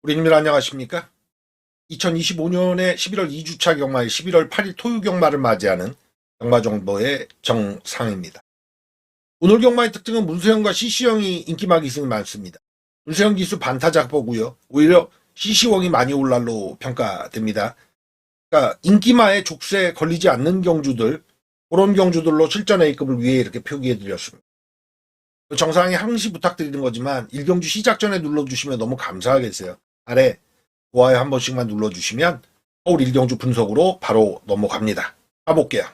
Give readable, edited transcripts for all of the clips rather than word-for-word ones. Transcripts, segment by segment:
우리님들 안녕하십니까? 2025년에 11월 2주차 경마일 11월 8일 토요 경마를 맞이하는 경마정보의 정상입니다. 오늘 경마의 특징은 문세영과 CC형이 인기막 기승이 많습니다. 문세영 기수 반타작 보고요. 오히려 CC형이 많이 올랄로 평가됩니다. 그러니까 인기마에 족쇄에 걸리지 않는 경주들, 그런 경주들로 실전 A급을 위해 이렇게 표기해드렸습니다. 정상에 항시 부탁드리는 거지만 1경주 시작 전에 눌러주시면 너무 감사하겠어요. 아래 좋아요 한 번씩만 눌러주시면 서울 1경주 분석으로 바로 넘어갑니다. 가볼게요.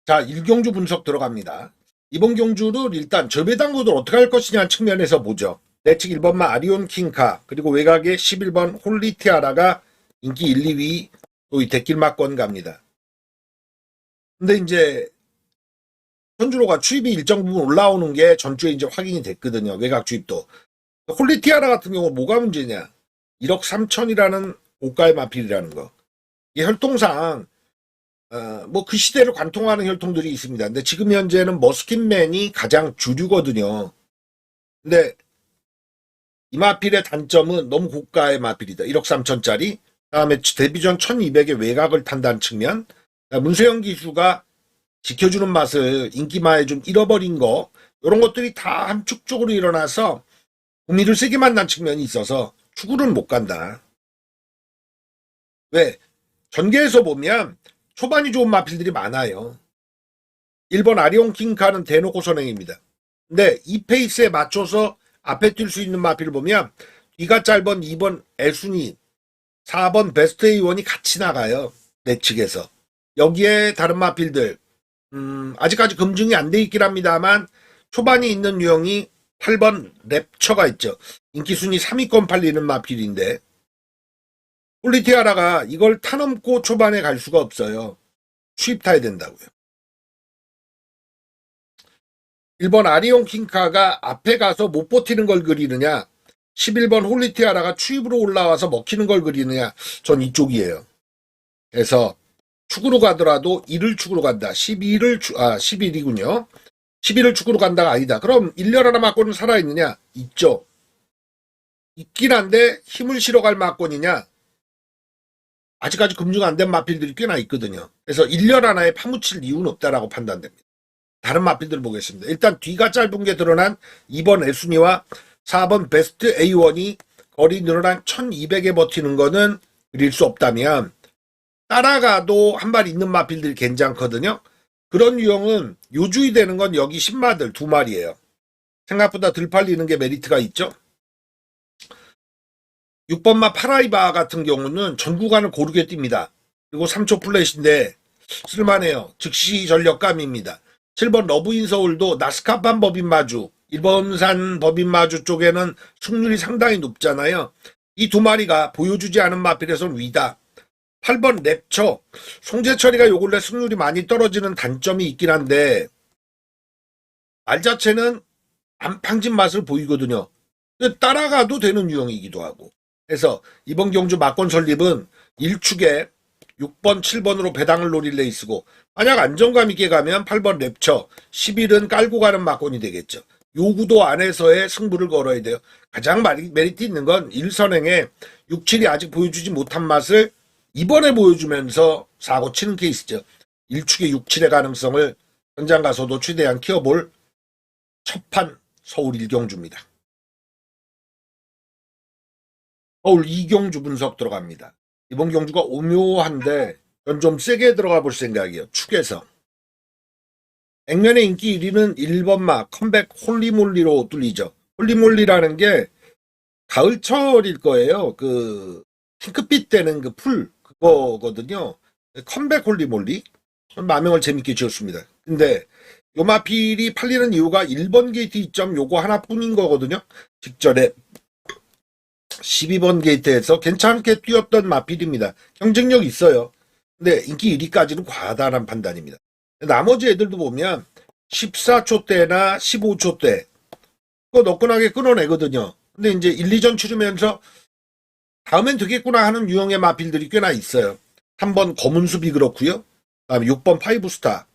자, 1경주 분석 들어갑니다. 이번 경주를 일단 저배당구들 어떻게 할 것이냐 측면에서 보죠. 내측 1번마 아리온 킹카, 그리고 외곽에 11번 홀리티아라가 인기 1, 2위 또 이 대길막권 갑니다. 근데 이제 현주로가 추입이 일정 부분 올라오는 게 전주에 이제 확인이 됐거든요. 외곽 추입도. 홀리티아라 같은 경우 뭐가 문제냐? 1억 3천이라는 고가의 마필이라는 거. 이게 혈통상 뭐 그 시대를 관통하는 혈통들이 있습니다. 근데 지금 현재는 머스킨맨이 가장 주류거든요. 근데 이 마필의 단점은 너무 고가의 마필이다. 1억 3천짜리. 다음에 데뷔전 1200의 외곽을 탄다는 측면. 문세영 기수가 지켜주는 맛을 인기마에 좀 잃어버린 거, 이런 것들이 다 함축적으로 일어나서 구미를 세게 만난 측면이 있어서 축구는 못 간다. 왜? 전개에서 보면 초반이 좋은 마필들이 많아요. 1번 아리온 킹카는 대놓고 선행입니다. 근데 이 페이스에 맞춰서 앞에 뛸 수 있는 마필을 보면 뒤가 짧은 2번 애순이, 4번 베스트 A1이 같이 나가요. 내 측에서. 여기에 다른 마필들 아직까지 검증이 안 돼 있긴 합니다만 초반이 있는 유형이 8번 랩처가 있죠. 인기순위 3위권 팔리는 마필인데 폴리티아라가 이걸 타넘고 초반에 갈 수가 없어요. 수입 타야 된다고요. 1번 아리온 킹카가 앞에 가서 못 버티는 걸 그리느냐, 11번 홀리티아라가 추입으로 올라와서 먹히는 걸 그리느냐, 전 이쪽이에요. 그래서 축으로 가더라도 1을 축으로 간다. 11이군요. 11을 축으로 간다가 아니다. 그럼 1년 하나 막고는 살아있느냐? 있죠. 있긴 한데 힘을 실어갈 막권이냐? 아직까지 검증 안 된 마필들이 꽤나 있거든요. 그래서 1년 하나에 파묻힐 이유는 없다라고 판단됩니다. 다른 마필들 보겠습니다. 일단 뒤가 짧은 게 드러난 2번 애순이와 4번 베스트 A1이 거리 늘어난 1200에 버티는 거는 그릴 수 없다면 따라가도 한 발 있는 마필들이 괜찮거든요. 그런 유형은 요주의 되는 건 여기 10마들 2마리예요. 생각보다 덜 팔리는 게 메리트가 있죠. 6번마 파라이바 같은 경우는 전 구간을 고르게 뜁니다. 그리고 3초 플랫인데 쓸만해요. 즉시 전력감입니다. 7번 러브인 서울도 나스카판 법인마주, 일본산 법인마주 쪽에는 승률이 상당히 높잖아요. 이 두 마리가 보여주지 않은 마필에선 위다. 8번 랩처, 송재철이가 요 근래 승률이 많이 떨어지는 단점이 있긴 한데 말 자체는 안팡진 맛을 보이거든요. 따라가도 되는 유형이기도 하고. 그래서 이번 경주 막권 설립은 1축에 6번, 7번으로 배당을 노릴 레이스고, 만약 안정감 있게 가면 8번 랩처, 11은 깔고 가는 막권이 되겠죠. 요구도 안에서의 승부를 걸어야 돼요. 가장 메리트 있는 건 1선행에 6, 7이 아직 보여주지 못한 맛을 이번에 보여주면서 사고 치는 케이스죠. 1축의 6, 7의 가능성을 현장 가서도 최대한 키워볼 첫판 서울 1경주입니다. 서울 2경주 분석 들어갑니다. 이번 경주가 오묘한데 전 좀 세게 들어가 볼 생각이에요. 축에서. 액면의 인기 1위는 1번마 컴백 홀리몰리로 뚫리죠. 홀리몰리라는 게 가을철일 거예요. 그 핑크빛 되는 그 풀 그거거든요. 컴백 홀리몰리. 마명을 재밌게 지었습니다. 근데 요 마필이 팔리는 이유가 1번 게이트 2점 요거 하나뿐인 거거든요. 직전에 12번 게이트에서 괜찮게 뛰었던 마필입니다. 경쟁력 있어요. 근데 인기 1위까지는 과다한 판단입니다. 나머지 애들도 보면 14초 대나 15초 대 그거 너끈하게 끊어내거든요. 근데 이제 1, 2전 치르면서 다음엔 되겠구나 하는 유형의 마필들이 꽤나 있어요. 3번 검은숲이 그렇고요. 다음에 6번 파이브스타,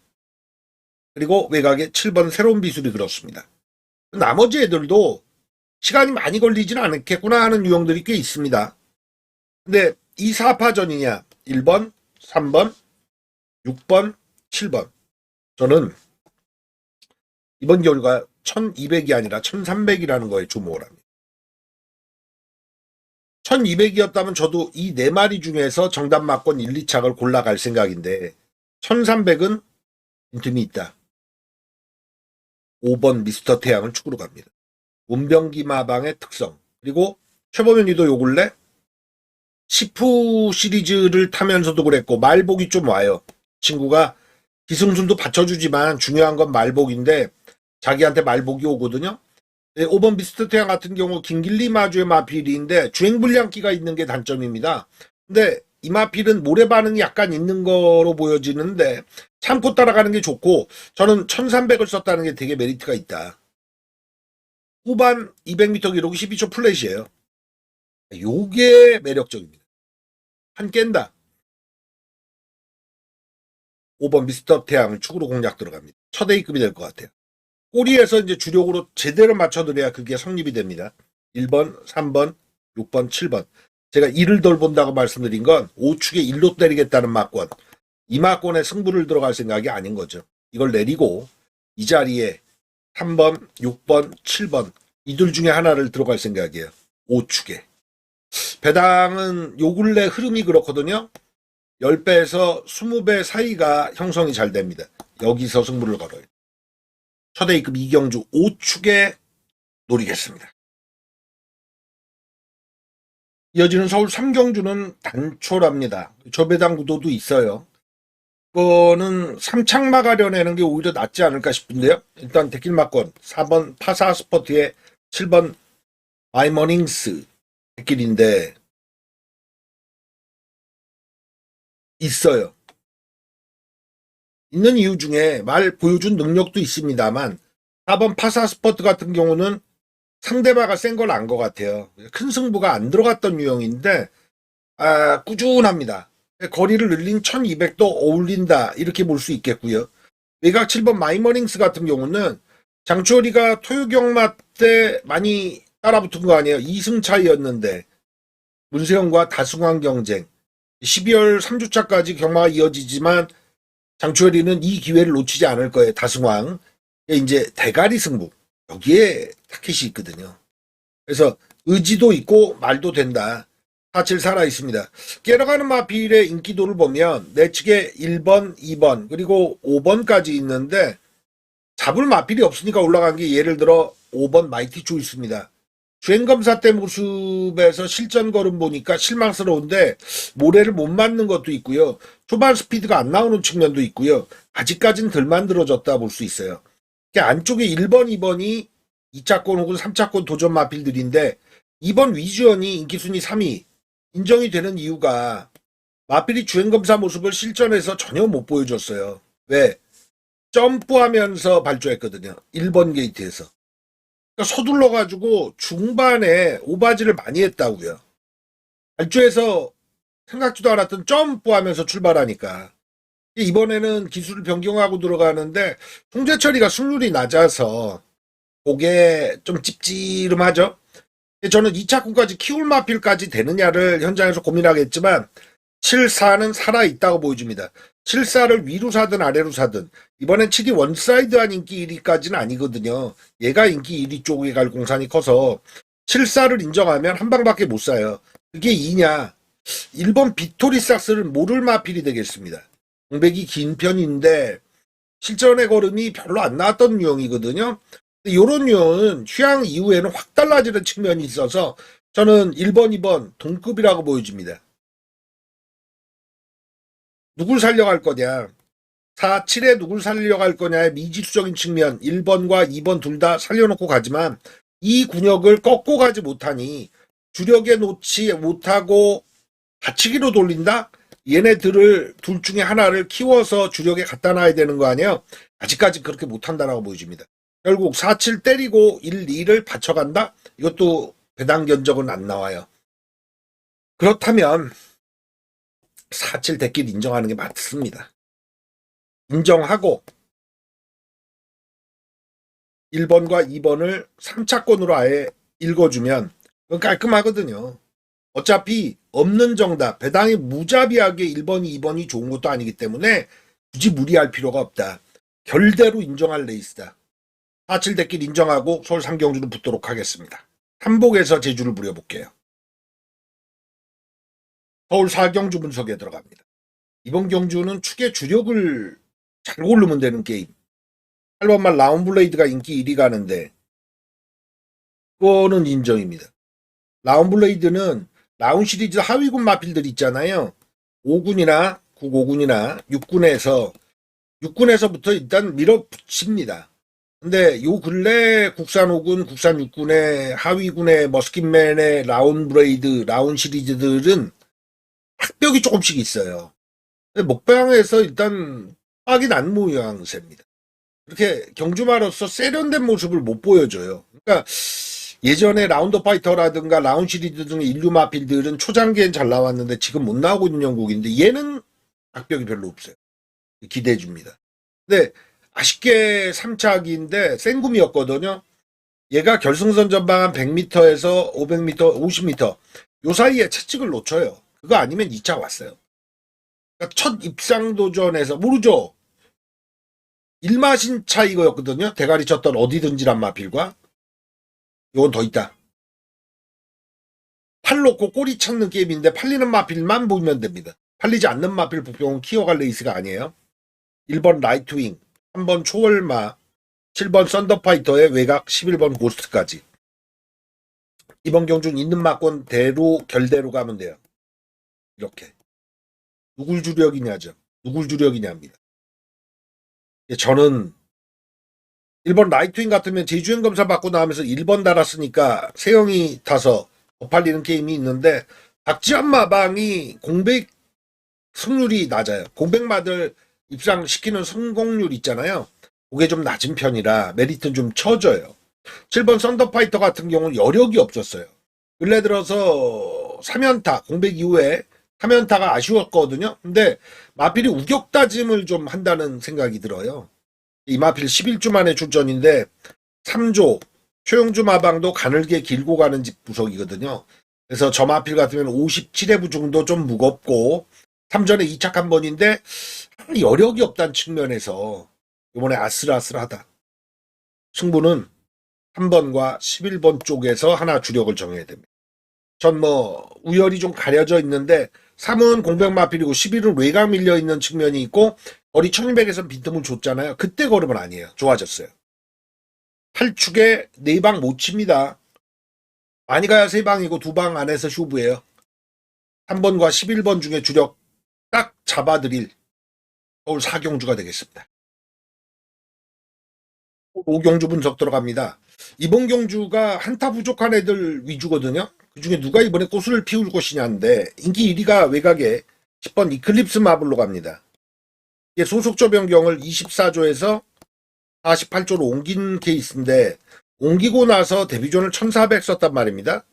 그리고 외곽에 7번 새로운 비술이 그렇습니다. 나머지 애들도 시간이 많이 걸리지는 않겠구나 하는 유형들이 꽤 있습니다. 근데 이 4파전이냐 1번, 3번, 6번, 7번 저는 이번 결과 1200이 아니라 1300이라는 거에 주목을 합니다. 1200이었다면 저도 이 4마리 중에서 정답 맞건 1, 2착을 골라갈 생각인데 1300은 빈틈이 있다. 5번 미스터 태양을 축으로 갑니다. 문병기 마방의 특성, 그리고 최범현이도 요 근래 시프 시리즈를 타면서도 그랬고 말복이 좀 와요. 친구가 기승술도 받쳐주지만 중요한 건 말복인데 자기한테 말복이 오거든요. 5번 미스터 태양 같은 경우 김길리 마주의 마필인데 주행불량기가 있는 게 단점입니다. 근데 이 마필은 모래 반응이 약간 있는 거로 보여지는데 참고 따라가는 게 좋고 저는 1300을 썼다는 게 되게 메리트가 있다. 후반 200m 기록이 12초 플랫이에요. 요게 매력적입니다. 한 깬다. 5번 미스터 태양을 축으로 공략 들어갑니다. 첫 A급이 될 것 같아요. 꼬리에서 이제 주력으로 제대로 맞춰드려야 그게 성립이 됩니다. 1번, 3번, 6번, 7번. 제가 1을 덜 본다고 말씀드린 건 5축에 1로 때리겠다는 막권. 이 막권에 승부를 들어갈 생각이 아닌 거죠. 이걸 내리고 이 자리에 3번, 6번, 7번 이들 중에 하나를 들어갈 생각이에요. 5축에. 배당은 요 근래 흐름이 그렇거든요. 10배에서 20배 사이가 형성이 잘 됩니다. 여기서 승부를 걸어요. 첫 A급 이경주 5축에 노리겠습니다. 이어지는 서울 3경주는 단초랍니다. 저배당 구도도 있어요. 이거는 3착마 가려내는 게 오히려 낫지 않을까 싶은데요. 일단 데킬막권 4번 파사 스포트에 7번 마이머닝스 데킬인데 있어요. 있는 이유 중에 말 보여준 능력도 있습니다만 4번 파사 스포트 같은 경우는 상대방가 센 걸 안 것 같아요. 큰 승부가 안 들어갔던 유형인데 꾸준합니다. 거리를 늘린 1200도 어울린다 이렇게 볼 수 있겠고요. 외곽 7번 마이머닝스 같은 경우는 장추어리가 토요경마 때 많이 따라붙은 거 아니에요. 2승 차이였는데 문세영과 다승왕 경쟁 12월 3주차까지 경마가 이어지지만 장추어리는 이 기회를 놓치지 않을 거예요. 다승왕 이제 대가리 승부 여기에 타켓이 있거든요. 그래서 의지도 있고 말도 된다. 47 살아있습니다. 깨러가는 마필의 인기도를 보면 내 측에 1번, 2번 그리고 5번까지 있는데 잡을 마필이 없으니까 올라간 게 예를 들어 5번 마이티 조이스입니다. 주행검사 때 모습에서 실전 걸음 보니까 실망스러운데 모래를 못 맞는 것도 있고요. 초반 스피드가 안 나오는 측면도 있고요. 아직까지는 덜 만들어졌다 볼 수 있어요. 안쪽에 1번, 2번이 2차권 혹은 3차권 도전 마필들인데 2번 위주연이 인기순위 3위 인정이 되는 이유가 마필이 주행검사 모습을 실전에서 전혀 못 보여줬어요. 왜? 점프하면서 발조했거든요. 1번 게이트에서. 그러니까 서둘러가지고 중반에 오바지를 많이 했다고요. 발조해서 생각지도 않았던 점프하면서 출발하니까. 이번에는 기술을 변경하고 들어가는데 통제처리가 승률이 낮아서 그게 좀 찝찝하죠. 저는 2차권까지 키울 마필까지 되느냐를 현장에서 고민하겠지만 7-4는 살아있다고 보여줍니다. 7-4를 위로 사든 아래로 사든 이번엔 7이 원사이드한 인기 1위까지는 아니거든요. 얘가 인기 1위 쪽에 갈 공산이 커서 7-4를 인정하면 한 방밖에 못 사요. 그게 2냐 1번 비토리삭스를 모를 마필이 되겠습니다. 공백이 긴 편인데 실전의 걸음이 별로 안 나왔던 유형이거든요. 이런 유형은 휴양 이후에는 확 달라지는 측면이 있어서 저는 1번, 2번 동급이라고 보여집니다. 누굴 살려갈 거냐 4, 7에 누굴 살려갈 거냐의 미지수적인 측면 1번과 2번 둘 다 살려놓고 가지만 이 군역을 꺾고 가지 못하니 주력에 놓지 못하고 받치기로 돌린다? 얘네들을 둘 중에 하나를 키워서 주력에 갖다 놔야 되는 거 아니에요? 아직까지 그렇게 못한다라고 보여집니다. 결국 4, 7 때리고 1, 2를 받쳐간다? 이것도 배당 견적은 안 나와요. 그렇다면 4, 7 대길 인정하는 게 맞습니다. 인정하고 1번과 2번을 3차권으로 아예 읽어주면 그건 깔끔하거든요. 어차피 없는 정답, 배당이 무자비하게 1번이 2번이 좋은 것도 아니기 때문에 굳이 무리할 필요가 없다. 결대로 인정할 레이스다. 4-7대길 인정하고 서울 상경주는 붙도록 하겠습니다. 한복에서 제주를 부려볼게요. 서울 4경주 분석에 들어갑니다. 이번 경주는 축의 주력을 잘 고르면 되는 게임. 8번만 라운블레이드가 인기 1위 가는데 그거는 인정입니다. 라운블레이드는 라운 시리즈 하위군 마필들 있잖아요. 5군이나 9, 5군이나 6군에서부터 일단 밀어붙입니다. 근데 요 근래 국산 5군, 국산 6군의 하위군의 머스킷맨의 라운블레이드, 라운 시리즈들은 학벽이 조금씩 있어요. 목방에서 일단 빡이 난 모양새입니다. 이렇게 경주마로서 세련된 모습을 못 보여줘요. 그러니까 예전에 라운더 파이터라든가 라운 시리즈 등의 인류 마필들은 초장기엔 잘 나왔는데 지금 못 나오고 있는 영국인데 얘는 악벽이 별로 없어요. 기대해 줍니다. 근데 아쉽게 3차기인데 생금이었거든요. 얘가 결승선 전방한 100m에서 500m, 50m 요 사이에 채찍을 놓쳐요. 그거 아니면 2차 왔어요. 그러니까 첫 입상 도전에서 모르죠. 일마신 차이거였거든요. 대가리 쳤던 어디든지란 마필과 이건 더 있다. 팔 놓고 꼬리 찾는 게임인데 팔리는 마필만 보면 됩니다. 팔리지 않는 마필 부평은 키워갈 레이스가 아니에요. 1번 라이트윙, 3번 초월마, 7번 썬더파이터의 외곽, 11번 고스트까지. 이번 경주는 있는 막권 대로 결대로 가면 돼요. 이렇게. 누굴 주력이냐죠. 누굴 주력이냐입니다. 저는 1번 라이트윙 같으면 제주행 검사 받고 나오면서 1번 달았으니까 세영이 타서 더 팔리는 게임이 있는데 박지한 마방이 공백 승률이 낮아요. 공백마들 입상시키는 성공률 있잖아요. 그게 좀 낮은 편이라 메리트는 좀 처져요. 7번 썬더파이터 같은 경우는 여력이 없었어요. 근래 들어서 3연타 공백 이후에 3연타가 아쉬웠거든요. 근데 마필이 우격다짐을 좀 한다는 생각이 들어요. 이 마필 11주 만에 출전인데 3조 최용주 마방도 가늘게 길고 가는 집 구석이거든요. 그래서 저 마필 같으면 57회부 정도 좀 무겁고 3전에 2착 한 번인데 여력이 없다는 측면에서 이번에 아슬아슬하다. 승부는 3번과 11번 쪽에서 하나 주력을 정해야 됩니다. 전 우열이 좀 가려져 있는데 3은 공백 마필이고 11은 외곽 밀려있는 측면이 있고 거리 1200에서 빈틈을 줬잖아요. 그때 걸음은 아니에요. 좋아졌어요. 8축에 4방 못 칩니다. 많이 가야 3방이고 2방 안에서 쇼부예요. 3번과 11번 중에 주력 딱 잡아드릴 서울 4경주가 되겠습니다. 5경주 분석 들어갑니다. 이번 경주가 한타 부족한 애들 위주거든요. 그 중에 누가 이번에 꽃을 피울 것이냐인데 인기 1위가 외곽에 10번 이클립스 마블로 갑니다. 이게 소속조 변경을 24조에서 48조로 옮긴 케이스인데 옮기고 나서 데뷔존을 1400 썼단 말입니다.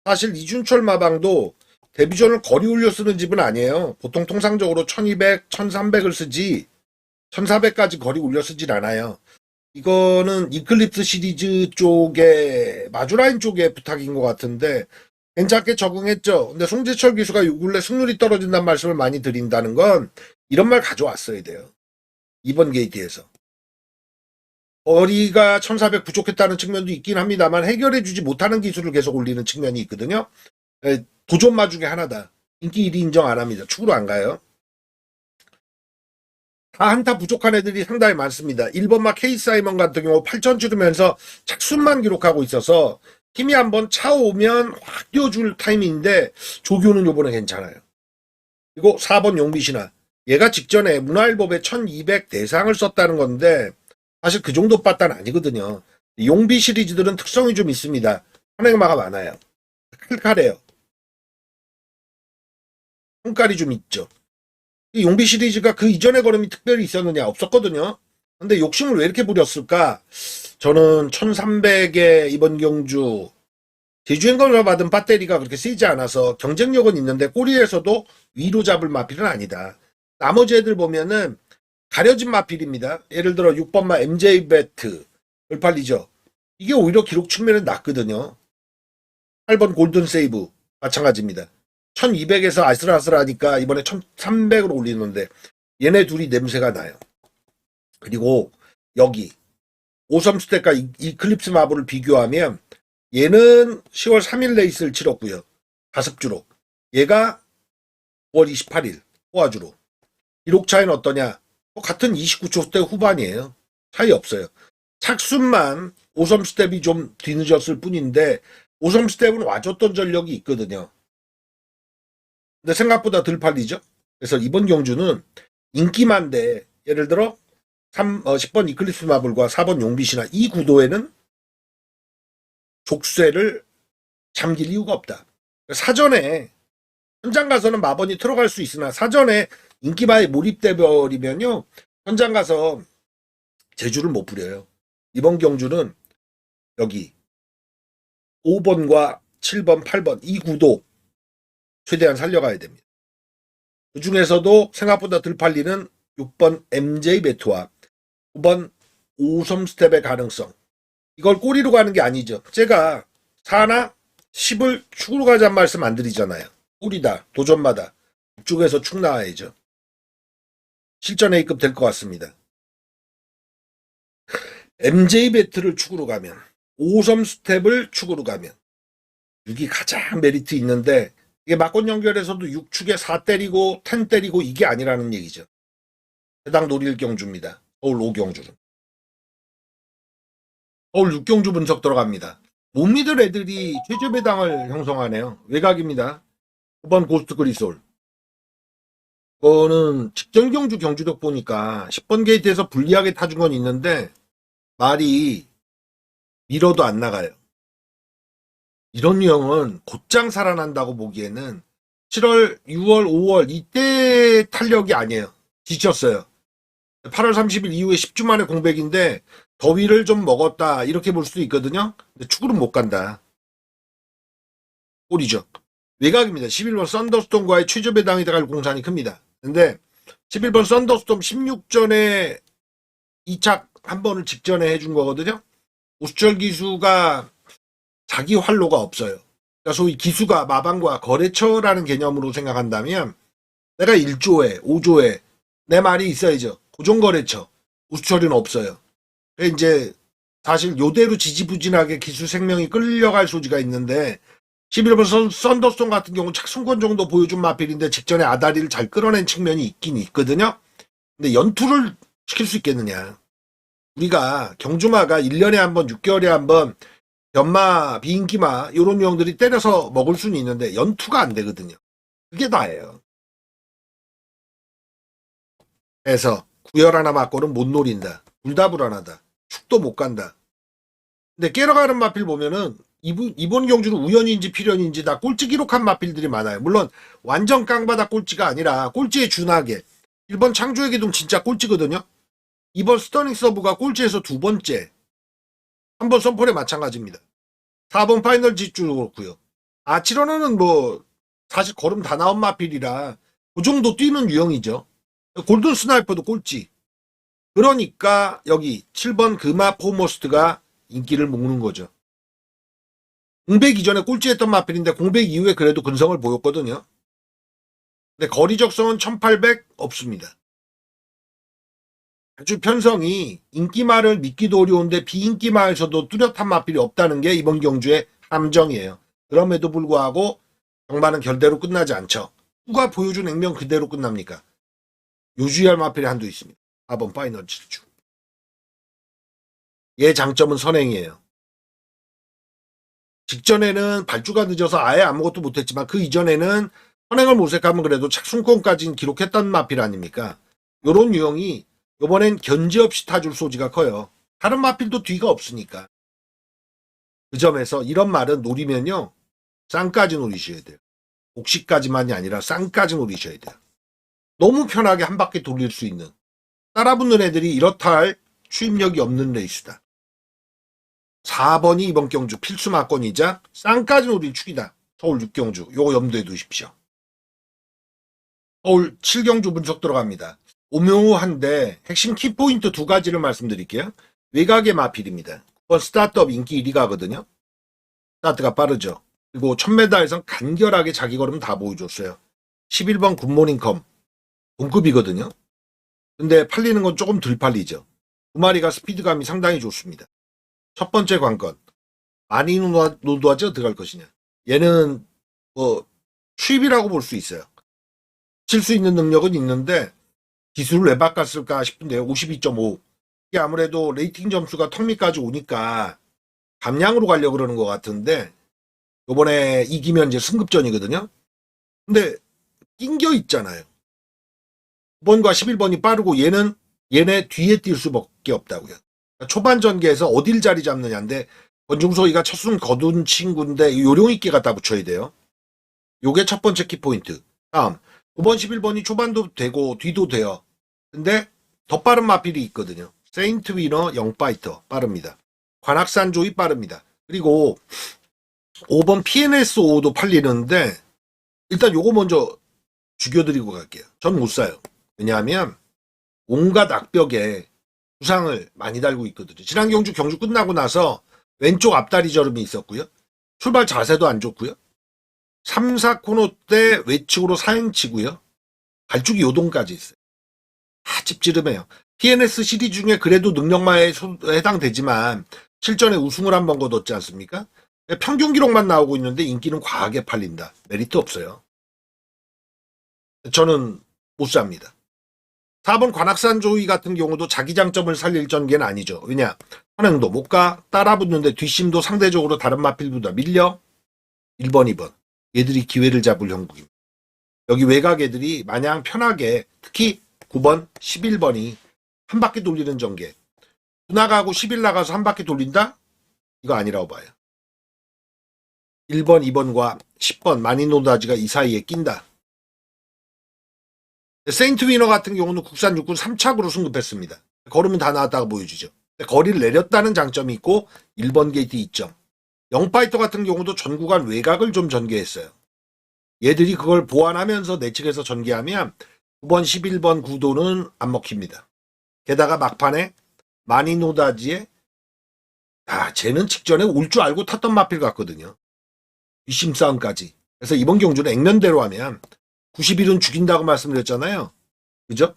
사실 이준철 마방도 데뷔존을 거리 올려 쓰는 집은 아니에요. 보통 통상적으로 1200, 1300을 쓰지 1400까지 거리 올려 쓰질 않아요. 이거는 이클립스 시리즈 쪽에 마주라인 쪽에 부탁인 것 같은데 괜찮게 적응했죠. 근데 송재철 기수가 요 근래 승률이 떨어진다는 말씀을 많이 드린다는 건 이런 말 가져왔어야 돼요. 이번 게이트에서. 거리가 1400 부족했다는 측면도 있긴 합니다만 해결해주지 못하는 기술을 계속 올리는 측면이 있거든요. 도전마 중에 하나다. 인기 1위 인정 안 합니다. 축으로 안 가요. 다 한타 부족한 애들이 상당히 많습니다. 1번마 케이 사이먼 같은 경우 8천 줄으면서 착순만 기록하고 있어서 힘이 한번 차오면 확 뛰어줄 타이밍인데 조교는 요번에 괜찮아요. 그리고 4번 용비시나 얘가 직전에 문화일보에 1200 대상을 썼다는 건데 사실 그 정도 빠따는 아니거든요. 용비 시리즈들은 특성이 좀 있습니다. 한행마가 많아요. 칼칼해요. 손깔이 좀 있죠. 이 용비 시리즈가 그 이전의 걸음이 특별히 있었느냐? 없었거든요. 근데 욕심을 왜 이렇게 부렸을까? 저는 1300의 이번 경주 제주행검을 받은 배터리가 그렇게 세지 않아서 경쟁력은 있는데 꼬리에서도 위로 잡을 마필은 아니다. 나머지 애들 보면은 가려진 마필입니다. 예를 들어 6번마 MJ 배트를 팔리죠. 이게 오히려 기록 측면은 낮거든요. 8번 골든 세이브 마찬가지입니다. 1200에서 아슬아슬하니까 이번에 1300으로 올리는데 얘네 둘이 냄새가 나요. 그리고 여기 오섬스택과 이클립스 마블을 비교하면 얘는 10월 3일 레이스를 치렀고요. 5주로. 얘가 9월 28일 호화주로. 기록 차이는 어떠냐? 같은 29초 후반이에요. 차이 없어요. 착순만 오섬스텝이 좀 뒤늦었을 뿐인데 오섬스텝은 와줬던 전력이 있거든요. 근데 생각보다 덜 팔리죠. 그래서 이번 경주는 인기만데 예를 들어 10번 이클립스 마블과 4번 용빛이나 이 구도에는 족쇄를 잠길 이유가 없다. 사전에 현장 가서는 마번이 들어갈 수 있으나 사전에 인기마에 몰입돼 버리면요 현장 가서 제주를 못 부려요. 이번 경주는 여기 5번과 7번, 8번 이 구도 최대한 살려가야 됩니다. 그 중에서도 생각보다 덜 팔리는 6번 MJ 배트와 9번 오섬스텝의 가능성. 이걸 꼬리로 가는 게 아니죠. 제가 4나 10을 축으로 가자는 말씀 안 드리잖아요. 꼬리다. 도전마다. 이쪽에서 축 나와야죠. 실전 A급 될 것 같습니다. MJ 배트를 축으로 가면, 오섬스텝을 축으로 가면, 6이 가장 메리트 있는데, 이게 막권 연결에서도 6축에 4 때리고 10 때리고 이게 아니라는 얘기죠. 해당 노릴 경주입니다. 서울 5경주는. 서울 6경주 분석 들어갑니다. 못 믿을 애들이 최저 배당을 형성하네요. 외곽입니다. 9번 고스트 그리솔. 이거는 직전 경주 경주력 보니까 10번 게이트에서 불리하게 타준 건 있는데 말이 밀어도 안 나가요. 이런 유형은 곧장 살아난다고 보기에는 7월, 6월, 5월 이때 탄력이 아니에요. 지쳤어요. 8월 30일 이후에 10주 만에 공백인데 더위를 좀 먹었다 이렇게 볼 수도 있거든요. 근데 축으로는 못 간다. 꼴이죠. 외곽입니다. 11번 썬더스톰과의 최저 배당이 들어갈 공산이 큽니다. 근데 11번 썬더스톰 16전에 2착 한 번을 직전에 해준 거거든요. 우수철 기수가 자기 활로가 없어요. 그러니까 소위 기수가 마방과 거래처라는 개념으로 생각한다면 내가 1조에 5조에 내 말이 있어야죠. 고정거래처. 우수철이는 없어요. 그러니까 이제 사실 요대로 지지부진하게 기수 생명이 끌려갈 소지가 있는데 11번 썬더스톰 같은 경우는 착순권 정도 보여준 마필인데 직전에 아다리를 잘 끌어낸 측면이 있긴 있거든요. 근데 연투를 시킬 수 있겠느냐. 우리가 경주마가 1년에 한 번, 6개월에 한 번 변마, 비인기마 이런 유형들이 때려서 먹을 수는 있는데 연투가 안 되거든요. 그게 다예요. 그래서 구열 하나 맞고는 못 노린다. 둘 다 불안하다. 축도 못 간다. 근데 깨러가는 마필 보면은 이번 경주는 우연인지 필연인지 다 꼴찌 기록한 마필들이 많아요. 물론 완전 깡바닥 꼴찌가 아니라 꼴찌에 준하게 1번 창조의 기둥 진짜 꼴찌거든요. 2번 스터닝 서브가 꼴찌에서 두 번째. 3번 선폴에 마찬가지입니다. 4번 파이널 지주도 그렇고요. 아치러너는 뭐 사실 걸음 다 나온 마필이라 그 정도 뛰는 유형이죠. 골든 스나이퍼도 꼴찌. 그러니까 여기 7번 금화 포머스트가 인기를 먹는 거죠. 공백 이전에 꼴찌했던 마필인데 공백 이후에 그래도 근성을 보였거든요. 근데 거리 적성은 1800 없습니다. 아주 편성이 인기마를 믿기도 어려운데 비인기마에서도 뚜렷한 마필이 없다는 게 이번 경주의 함정이에요. 그럼에도 불구하고 경마는 결대로 끝나지 않죠. 누가 보여준 액면 그대로 끝납니까? 요주할 마필이 한두 있습니다. 4번 파이널 질주. 얘 장점은 선행이에요. 직전에는 발주가 늦어서 아예 아무것도 못했지만 그 이전에는 선행을 모색하면 그래도 착순권까지는 기록했던 마필 아닙니까? 요런 유형이 이번엔 견제 없이 타줄 소지가 커요. 다른 마필도 뒤가 없으니까. 그 점에서 이런 말은 노리면요. 쌍까지 노리셔야 돼요. 옥시까지만이 아니라 쌍까지 노리셔야 돼요. 너무 편하게 한 바퀴 돌릴 수 있는 따라붙는 애들이 이렇다 할 추임력이 없는 레이스다. 4번이 이번 경주 필수 막건이자 쌍까지 노릴 축이다. 서울 6경주 요거 염두에 두십시오. 서울 7경주 분석 들어갑니다. 오묘한데 핵심 키포인트 두 가지를 말씀드릴게요. 외곽의 마필입니다. 9번 스타트업 인기 1위 가거든요. 스타트가 빠르죠. 그리고 1000m에선 간결하게 자기 걸음 다 보여줬어요. 11번 굿모닝컴 동급이거든요. 근데 팔리는 건 조금 덜 팔리죠. 두 마리가 스피드감이 상당히 좋습니다. 첫 번째 관건, 많이 노도하지 어떻게 할 것이냐. 얘는 수입이라고 볼 수 있어요. 칠 수 있는 능력은 있는데 기술을 왜 바꿨을까 싶은데요. 52.5. 이게 아무래도 레이팅 점수가 턱밑까지 오니까 감량으로 가려고 그러는 것 같은데 요번에 이기면 이제 승급전이거든요. 근데 낑겨 있잖아요. 9번과 11번이 빠르고 얘네 뒤에 뛸 수밖에 없다고요. 그러니까 초반 전개에서 어딜 자리 잡느냐인데 권중소희가 첫순 거둔 친구인데 요령 있게 갖다 붙여야 돼요. 요게 첫 번째 키포인트. 다음 9번 11번이 초반도 되고 뒤도 돼요. 근데 더 빠른 마필이 있거든요. 세인트 위너 영파이터 빠릅니다. 관악산 조이 빠릅니다. 그리고 5번 PNS5도 팔리는데 일단 요거 먼저 죽여드리고 갈게요. 전 못 사요. 왜냐하면 온갖 악벽에 부상을 많이 달고 있거든요. 지난 경주 끝나고 나서 왼쪽 앞다리 저름이 있었고요. 출발 자세도 안 좋고요. 3, 4코너 때 외측으로 사행치고요. 발쭉이 요동까지 있어요. 찝찝해요. TNS 시리즈 중에 그래도 능력마에 해당되지만 실전에 우승을 한 번 거뒀지 않습니까? 평균 기록만 나오고 있는데 인기는 과하게 팔린다. 메리트 없어요. 저는 못 삽니다. 4번 관악산 조이 같은 경우도 자기 장점을 살릴 전개는 아니죠. 왜냐? 선행도 못 가, 따라붙는데 뒷심도 상대적으로 다른 마필보다 밀려. 1번, 2번. 얘들이 기회를 잡을 형국입니다. 여기 외곽 애들이 마냥 편하게 특히 9번, 11번이 한 바퀴 돌리는 전개. 9 나가고 11 나가서 한 바퀴 돌린다? 이거 아니라고 봐요. 1번, 2번과 10번 마니노다지가 이 사이에 낀다. 세인트 위너 같은 경우는 국산 육군 3착으로 승급했습니다. 걸으면 다 나왔다고 보여주죠. 거리를 내렸다는 장점이 있고 1번 게이트 2점. 영파이터 같은 경우도 전 구간 외곽을 좀 전개했어요. 얘들이 그걸 보완하면서 내측에서 전개하면 9번, 11번 구도는 안 먹힙니다. 게다가 막판에 마니노다지에 쟤는 직전에 올 줄 알고 탔던 마필 같거든요. 뒷심 싸움까지. 그래서 이번 경주는 액면대로 하면 91은 죽인다고 말씀드렸잖아요. 그죠?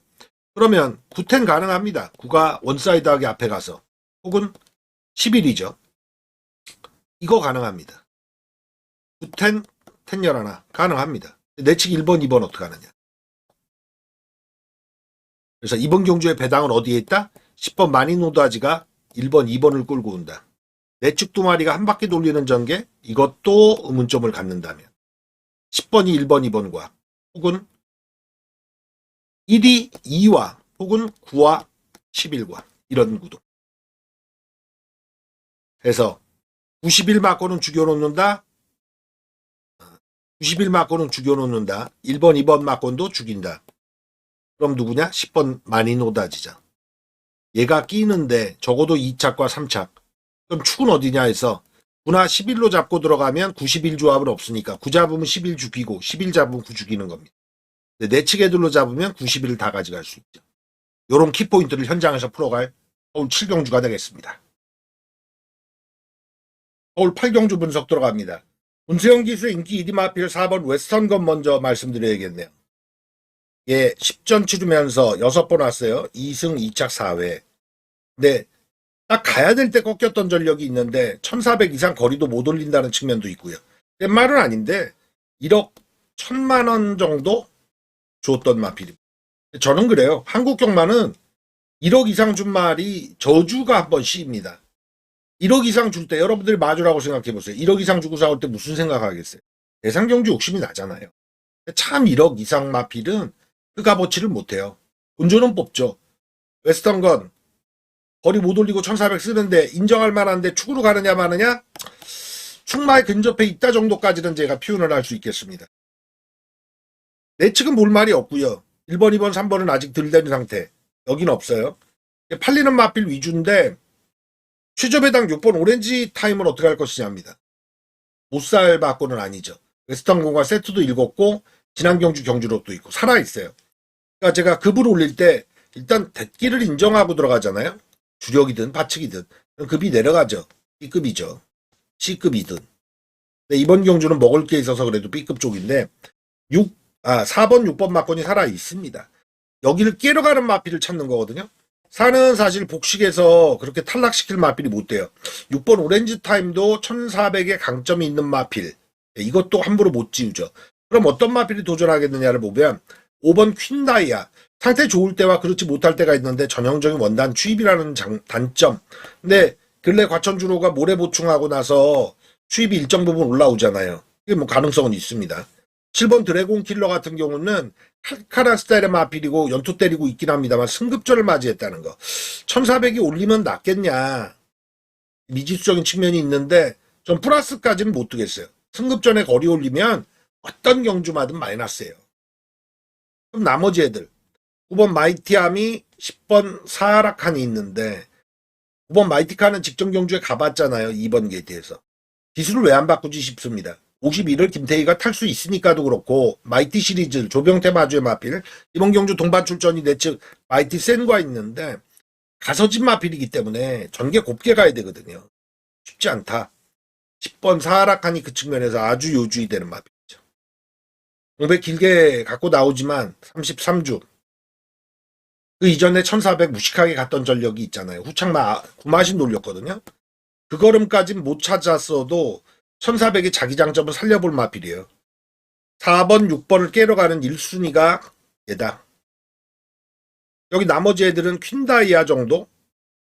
그러면 9텐 가능합니다. 9가 원사이드하게 앞에 가서. 혹은 11이죠. 이거 가능합니다. 9텐, 1011 가능합니다. 내측 1번, 2번 어떻게 하느냐. 그래서 이번 경주의 배당은 어디에 있다? 10번 마니노다지가 1번, 2번을 끌고 온다. 내측 두 마리가 한 바퀴 돌리는 전개, 이것도 의문점을 갖는다면 10번이 1번, 2번과 혹은 1이 2와 혹은 9와 11과 이런 구도. 그래서 91 맞고는 죽여놓는다. 91 맞고는 죽여놓는다. 1번, 2번 맞고도 죽인다. 그럼 누구냐? 10번 마니노다지자. 얘가 끼는데 적어도 2착과 3착. 그럼 축은 어디냐 해서 9나 11로 잡고 들어가면 91 조합은 없으니까 9 잡으면 11 죽이고 11 잡으면 9 죽이는 겁니다. 내측 애들로 잡으면 91을 다 가져갈 수 있죠. 요런 키포인트를 현장에서 풀어갈 서울 7경주가 되겠습니다. 서울 8경주 분석 들어갑니다. 문세영 기수의 인기 1위 마필 4번 웨스턴건 먼저 말씀드려야겠네요. 예, 10전 치르면서 6번 왔어요. 2승 2착 4회. 근데 딱 가야 될 때 꺾였던 전력이 있는데 1400 이상 거리도 못 올린다는 측면도 있고요. 뺀 말은 아닌데 1억 1000만 원 정도 줬던 마필입니다. 저는 그래요. 한국 경마는 1억 이상 준 말이 저주가 한 번 씌입니다. 1억 이상 줄 때 여러분들이 마주라고 생각해보세요. 1억 이상 주고 싸울 때 무슨 생각하겠어요? 대상경주 욕심이 나잖아요. 참 1억 이상 마필은 그 값어치를 못해요. 운전은 뽑죠. 웨스턴건 거리 못 올리고 1400 쓰는데 인정할 만한데 축으로 가느냐 마느냐? 축마에 근접해 있다 정도까지는 제가 표현을 할 수 있겠습니다. 내측은 볼 말이 없고요. 1번, 2번, 3번은 아직 덜 된 상태. 여기는 없어요. 팔리는 마필 위주인데 최저배당 6번 오렌지 타임을 어떻게 할 것이냐입니다. 못 살 받고는 아니죠. 웨스턴건과 세트도 읽었고 지난 경주로 또 있고 살아있어요. 그러니까 제가 급을 올릴 때 일단 대기를 인정하고 들어가잖아요. 주력이든 파측이든 급이 내려가죠. B급이죠. C급이든. 근데 이번 경주는 먹을 게 있어서 그래도 B급 쪽인데 4번, 6번 마건이 살아 있습니다. 여기를 깨러 가는 마필을 찾는 거거든요. 4는 사실 복식에서 그렇게 탈락시킬 마필이 못 돼요. 6번 오렌지 타임도 1400의 강점이 있는 마필. 이것도 함부로 못 지우죠. 그럼 어떤 마필이 도전하겠느냐를 보면 5번 퀸다이아. 상태 좋을 때와 그렇지 못할 때가 있는데 전형적인 원단 추입이라는 단점. 근데 근래 과천주로가 모래 보충하고 나서 추입이 일정 부분 올라오잖아요. 이게 뭐 가능성은 있습니다. 7번 드래곤 킬러 같은 경우는 칼칼한 스타일의 마필이고 연투 때리고 있긴 합니다만 승급전을 맞이했다는 거. 1400이 올리면 낫겠냐. 미지수적인 측면이 있는데 전 플러스까지는 못 두겠어요. 승급전에 거리 올리면 어떤 경주마든 마이너스예요. 그럼 나머지 애들 9번 마이티함이 10번 사라칸이 있는데 9번 마이티카는 직전 경주에 가봤잖아요. 2번 게이트에서. 기술을 왜 안 바꾸지 싶습니다. 51을 김태희가 탈 수 있으니까도 그렇고 마이티 시리즈 조병태 마주의 마필 이번 경주 동반 출전이 내측 마이티 센과 있는데 가서진 마필이기 때문에 전개 곱게 가야 되거든요. 쉽지 않다. 10번 사하락하니 그 측면에서 아주 요주의 되는 마필이죠. 공백 길게 갖고 나오지만 33주 그 이전에 1400 무식하게 갔던 전력이 있잖아요. 후창마 구마신 놀렸거든요. 그 걸음까진 못 찾았어도 1400이 자기 장점을 살려볼 마필이에요. 4번, 6번을 깨러 가는 1순위가 얘다. 여기 나머지 애들은 퀸다이아 정도?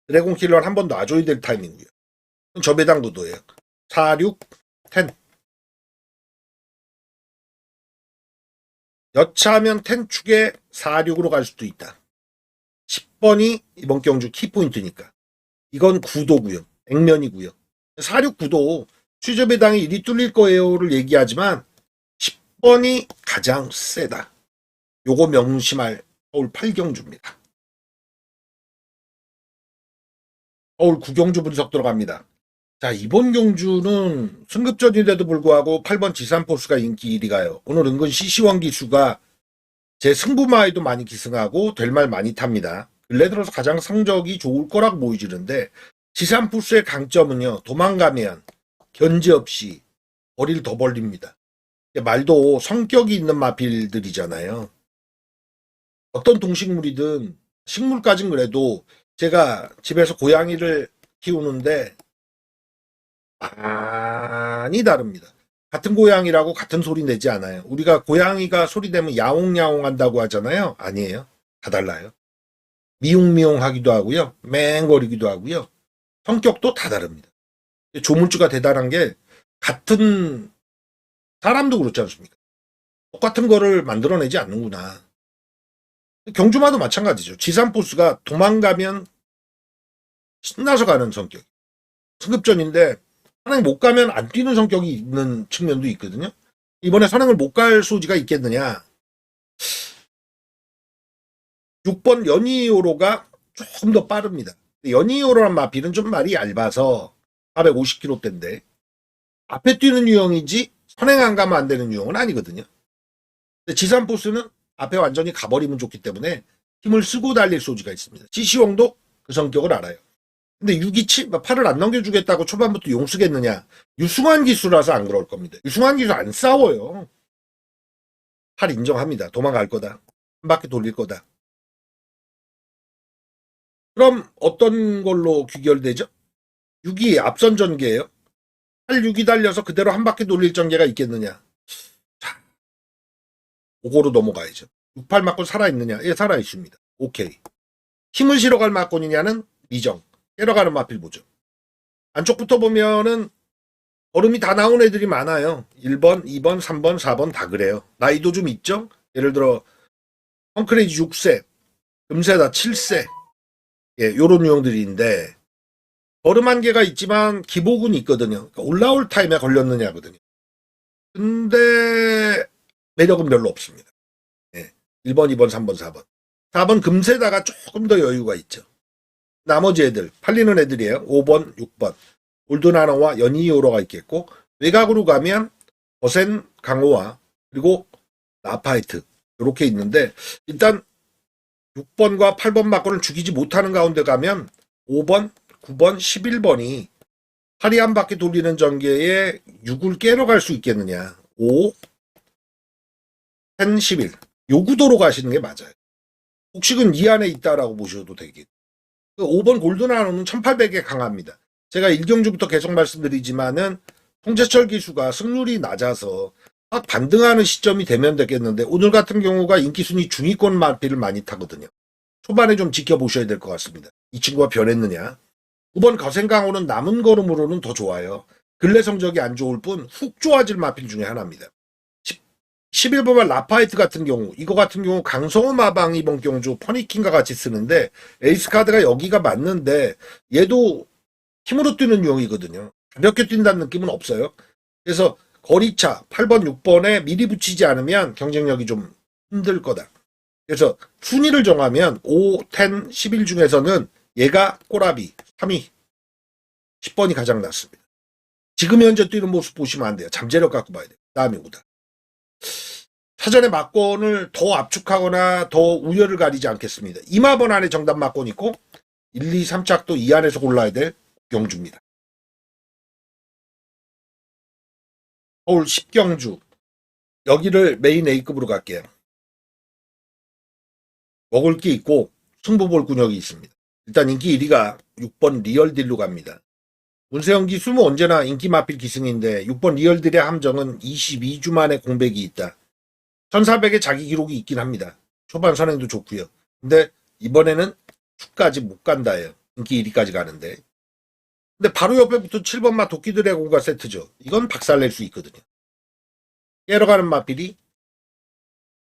드래곤 킬러를 한 번 놔줘야 될 타이밍이에요. 저 배당 구도예요. 4, 6, 10. 여차하면 10 축에 4, 6으로 갈 수도 있다. 10번이 이번 경주 키포인트니까. 이건 구도고요. 액면이고요. 4, 6, 9도 취재 배당이 1위 뚫릴 거예요를 얘기하지만 10번이 가장 세다. 요거 명심할 서울 8경주입니다. 서울 9경주 분석 들어갑니다. 자, 이번 경주는 승급전인데도 불구하고 8번 지산포스가 인기 1위가요. 오늘 은근 CC1 기수가 제 승부마에도 많이 기승하고 될 말 많이 탑니다. 근래 들어서 가장 성적이 좋을 거라고 보여지는데 지산포스의 강점은요. 도망가면 견제 없이 머리를 더 벌립니다. 말도 성격이 있는 마필들이잖아요. 어떤 동식물이든 식물까진 그래도 제가 집에서 고양이를 키우는데 많이 다릅니다. 같은 고양이라고 같은 소리 내지 않아요. 우리가 고양이가 소리 내면 야옹야옹 한다고 하잖아요. 아니에요. 다 달라요. 미용미용 하기도 하고요. 맹거리기도 하고요. 성격도 다 다릅니다. 조물주가 대단한 게 같은 사람도 그렇지 않습니까? 똑같은 거를 만들어내지 않는구나. 경주마도 마찬가지죠. 지산포스가 도망가면 신나서 가는 성격. 승급전인데 선행 못 가면 안 뛰는 성격이 있는 측면도 있거든요. 이번에 선행을 못 갈 소지가 있겠느냐. 6번 연이오로가 조금 더 빠릅니다. 연이오로란 마필은 좀 말이 얇아서 450km대인데 앞에 뛰는 유형이지 선행 안 가면 안 되는 유형은 아니거든요. 근데 지산포스는 앞에 완전히 가버리면 좋기 때문에 힘을 쓰고 달릴 소지가 있습니다. CC용도 그 성격을 알아요. 근데 627, 8을 안 넘겨주겠다고 초반부터 용 쓰겠느냐. 유승환 기수라서 안 그럴 겁니다. 유승환 기수 안 싸워요. 8 인정합니다. 도망갈 거다. 한 바퀴 돌릴 거다. 그럼 어떤 걸로 귀결되죠? 6이 앞선 전개예요. 8, 6이 달려서 그대로 한 바퀴 돌릴 전개가 있겠느냐. 자, 5고로 넘어가야죠. 6, 8 맞고 살아있느냐. 예, 살아있습니다. 오케이. 힘을 실어갈 맞곤이냐는 미정. 깨러가는 마필 보죠. 안쪽부터 보면은 얼음이 다 나온 애들이 많아요. 1번, 2번, 3번, 4번 다 그래요. 나이도 좀 있죠? 예를 들어 펑크레이지 6세, 금세다 7세 예, 요런 유형들인데 얼음 한계가 있지만 기복은 있거든요. 그러니까 올라올 타임에 걸렸느냐거든요. 근데 매력은 별로 없습니다. 예, 1번, 2번, 3번, 4번. 4번 금세다가 조금 더 여유가 있죠. 나머지 애들, 팔리는 애들이에요. 5번, 6번. 올드나노와 연이오로가 있겠고, 외곽으로 가면 어센 강호와 그리고 라파이트 이렇게 있는데 일단 6번과 8번 막고를 죽이지 못하는 가운데 가면 5번, 9번, 11번이 파리 한 바퀴 돌리는 전개에 6을 깨러 갈 수 있겠느냐. 5, 10, 11. 요 구도로 가시는 게 맞아요. 복식은 이 안에 있다라고 보셔도 되겠고. 5번 골든아웃은 1800에 강합니다. 제가 1경주부터 계속 말씀드리지만은 홍재철 기수가 승률이 낮아서 딱 반등하는 시점이 되면 되겠는데 오늘 같은 경우가 인기순위 중위권 마필을 많이 타거든요. 초반에 좀 지켜보셔야 될 것 같습니다. 이 친구가 변했느냐. 9번 거센강호는 남은 걸음으로는 더 좋아요. 근래 성적이 안 좋을 뿐 훅 좋아질 마필 중에 하나입니다. 11번만 라파이트 같은 경우, 이거 같은 경우 강성호 마방 이번 경주 퍼니킹과 같이 쓰는데 에이스 카드가 여기가 맞는데 얘도 힘으로 뛰는 유형이거든요. 가볍게 뛴다는 느낌은 없어요. 그래서 거리차 8번, 6번에 미리 붙이지 않으면 경쟁력이 좀 힘들 거다. 그래서 순위를 정하면 5, 10, 11 중에서는 얘가 꼬라비 3위, 10번이 가장 낫습니다. 지금 현재 뛰는 모습 보시면 안 돼요. 잠재력 갖고 봐야 돼요. 다음에 오다. 사전에 막권을 더 압축하거나 더 우열을 가리지 않겠습니다. 2마번 안에 정답 막권 있고 1, 2, 3착도 이 안에서 골라야 될 경주입니다. 서울 10경주. 여기를 메인 A급으로 갈게요. 먹을 게 있고 승부 볼 근육이 있습니다. 일단 인기 1위가 6번 리얼딜로 갑니다. 문세영 기수는 언제나 인기 마필 기승인데 6번 리얼딜의 함정은 22주 만에 공백이 있다. 1400에 자기 기록이 있긴 합니다. 초반 선행도 좋고요. 근데 이번에는 축까지 못 간다예요. 인기 1위까지 가는데. 근데 바로 옆에 붙은 7번 마 도끼 드래곤과 세트죠. 이건 박살낼 수 있거든요. 깨러 가는 마필이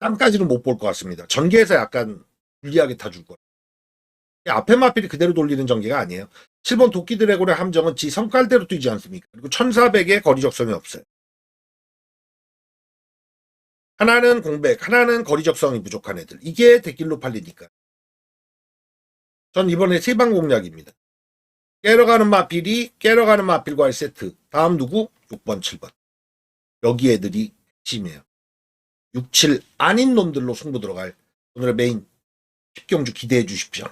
땅까지는 못 볼 것 같습니다. 전개에서 약간 불리하게 타줄 거예요. 앞에 마필이 그대로 돌리는 전개가 아니에요. 7번 도끼 드래곤의 함정은 지 성깔대로 뛰지 않습니까? 그리고 1400에 거리 적성이 없어요. 하나는 공백, 하나는 거리 적성이 부족한 애들. 이게 대길로 팔리니까. 전 이번에 세방 공략입니다. 깨러 가는 마필이 깨러 가는 마필과의 세트. 다음 누구? 6번, 7번. 여기 애들이 핵심이에요. 6, 7 아닌 놈들로 승부 들어갈 오늘의 메인 10경주 기대해 주십시오.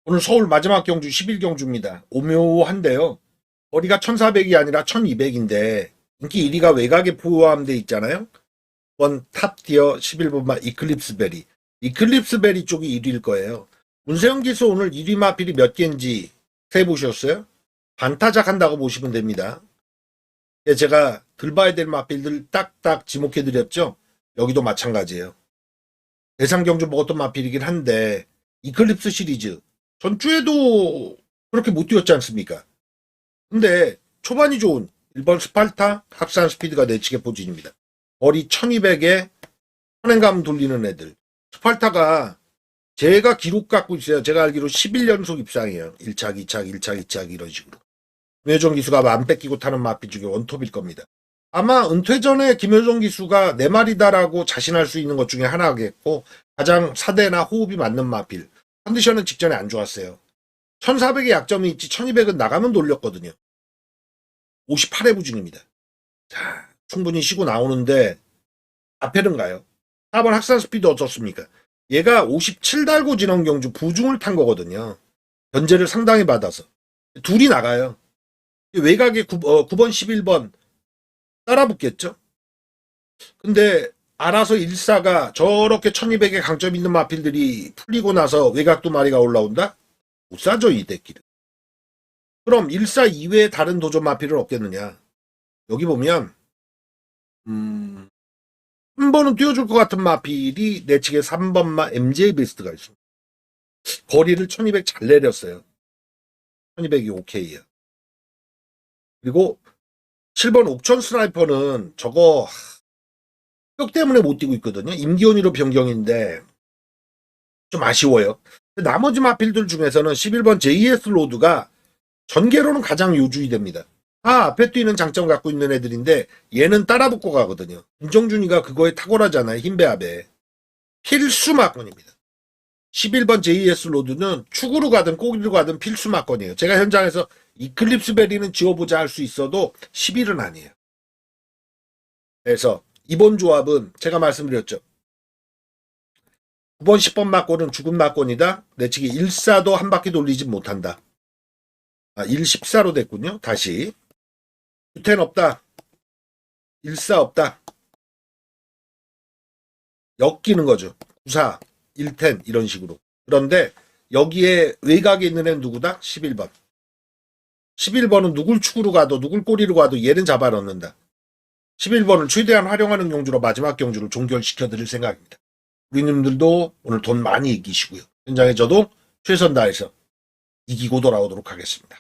오늘 서울 마지막 경주 11경주입니다. 오묘한데요. 거리가 1400이 아니라 1200인데 인기 1위가 외곽에 포함되어 있잖아요. 1번 탑티어 11번마 이클립스 베리. 이클립스 베리 쪽이 1위일 거예요. 문세영 기수 오늘 1위 마필이 몇 개인지 세보셨어요? 반타작 한다고 보시면 됩니다. 제가 들봐야 될 마필들 딱딱 지목해드렸죠? 여기도 마찬가지예요. 대상 경주 먹었던 마필이긴 한데 이클립스 시리즈 전주에도 그렇게 못 뛰었지 않습니까? 근데 초반이 좋은 1번 스팔타 합산 스피드가 내치게 포진입니다. 거리 1200에 선행감 돌리는 애들. 스팔타가 제가 기록 갖고 있어요. 제가 알기로 11연속 입상이에요. 1착, 2착, 1착, 2착 이런 식으로. 김효정 기수가 안 뺏기고 타는 마필 중에 원톱일 겁니다. 아마 은퇴 전에 김효정 기수가 내 말이다라고 자신할 수 있는 것 중에 하나겠고 가장 사대나 호흡이 맞는 마필. 컨디션은 직전에 안 좋았어요. 1400의 약점이 있지 1200은 나가면 돌렸거든요. 58회 부진입니다. 자, 충분히 쉬고 나오는데 앞에는 가요. 4번 학산 스피드 어떻습니까? 얘가 57 달고 지난 경주 부중을 탄 거거든요. 견제를 상당히 받아서. 둘이 나가요. 외곽에 9번, 11번 따라붙겠죠? 근데 알아서 1사가 저렇게 1200의 강점 있는 마필들이 풀리고 나서 외곽도 마리가 올라온다? 못 사죠, 이 대끼를. 그럼 1사 이외에 다른 도전 마필은 없겠느냐? 여기 보면 한 번은 뛰어줄 것 같은 마필이 내측에 3번마 MJ 베스트가 있습니다. 거리를 1200 잘 내렸어요. 1200이 오케이야. 그리고 7번 옥천 스나이퍼는 저거 격 때문에 못 뛰고 있거든요. 임기원이로 변경인데 좀 아쉬워요. 나머지 마필들 중에서는 11번 JS 로드가 전개로는 가장 요주의 됩니다. 앞에 뛰는 장점 갖고 있는 애들인데 얘는 따라붙고 가거든요. 김정준이가 그거에 탁월하잖아요. 흰배합에. 필수 막건입니다. 11번 JS 로드는 축으로 가든 꼬기로 가든 필수 막건이에요. 제가 현장에서 이클립스 베리는 지워보자 할 수 있어도 11은 아니에요. 그래서 이번 조합은 제가 말씀드렸죠. 9번 10번 막건은 죽은 막건이다. 내치기 1사도 한 바퀴 돌리지 못한다. 114로 됐군요. 다시. 9텐 없다. 14 없다. 엮이는 거죠. 94, 1텐 이런 식으로. 그런데 여기에 외곽에 있는 애는 누구다? 11번. 11번은 누굴 축으로 가도 누굴 꼬리로 가도 얘는 잡아 넣는다. 11번을 최대한 활용하는 경주로 마지막 경주를 종결시켜 드릴 생각입니다. 우리님들도 오늘 돈 많이 이기시고요. 현장에 저도 최선 다해서 이기고 돌아오도록 하겠습니다.